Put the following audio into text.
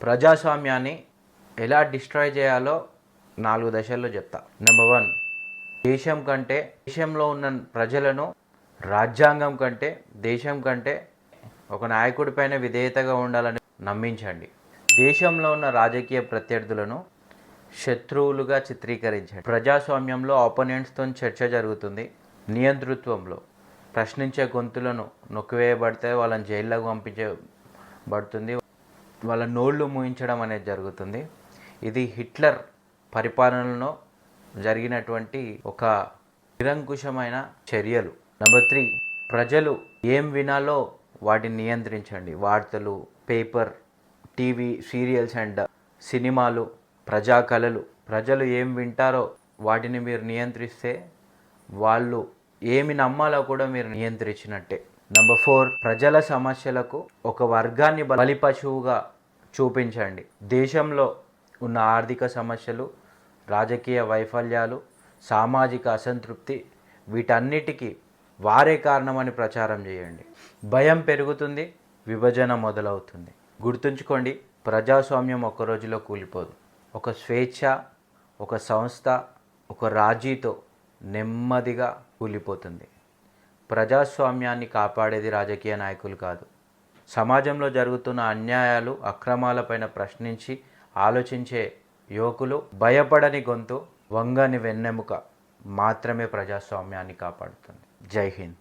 ప్రజాస్వామ్యాన్ని ఎలా డిస్ట్రాయ్ చేయాలో 4 దశల్లో చెప్తా. నెంబర్ 1, దేశంలో ఉన్న ప్రజలను రాజ్యాంగం కంటే, దేశం కంటే ఒక నాయకుడిపైన విధేయతగా ఉండాలని నమ్మించండి. దేశంలో ఉన్న రాజకీయ ప్రత్యర్థులను శత్రువులుగా చిత్రీకరించండి. ప్రజాస్వామ్యంలో ఆపోనెంట్స్తో చర్చ జరుగుతుంది. నియంతృత్వంలో ప్రశ్నించే గొంతులను నొక్కివేయబడితే వాళ్ళని జైల్లోకి పంపించబడుతుంది. వాళ్ళ నోళ్ళు మూయించడం అనేది జరుగుతుంది. ఇది హిట్లర్ పరిపాలనలో జరిగినటువంటి ఒక నిరంకుశమైన చర్యలు. నెంబర్ 3, ప్రజలు ఏం వినాలో వాటిని నియంత్రించండి. వార్తలు, పేపర్, టీవీ, సీరియల్స్ అండ్ సినిమాలు, ప్రజా కళలు, ప్రజలు ఏం వింటారో వాటిని మీరు నియంత్రిస్తే వాళ్ళు ఏమి నమ్మాలో కూడా మీరు నియంత్రించినట్టే. నెంబర్ 4, ప్రజల సమస్యలకు ఒక వర్గాన్ని బలిపశువుగా చూపించండి. దేశంలో ఉన్న ఆర్థిక సమస్యలు, రాజకీయ వైఫల్యాలు, సామాజిక అసంతృప్తి, వీటన్నిటికీ వారే కారణమని ప్రచారం చేయండి. భయం పెరుగుతుంది, విభజన మొదలవుతుంది. గుర్తుంచుకోండి, ప్రజాస్వామ్యం ఒక్క రోజులో కూలిపోదు. ఒక స్వేచ్ఛ, ఒక సంస్థ, ఒక రాజీతో నెమ్మదిగా కూలిపోతుంది. ప్రజాస్వామ్యాన్ని కాపాడేది రాజకీయ నాయకులు కాదు. సమాజంలో జరుగుతున్న అన్యాయాలు, అక్రమాలపైన ప్రశ్నించి ఆలోచించే యువకులు, భయపడని గొంతు, వంగని వెన్నెముక మాత్రమే ప్రజాస్వామ్యాన్ని కాపాడుతుంది. జై హింద్.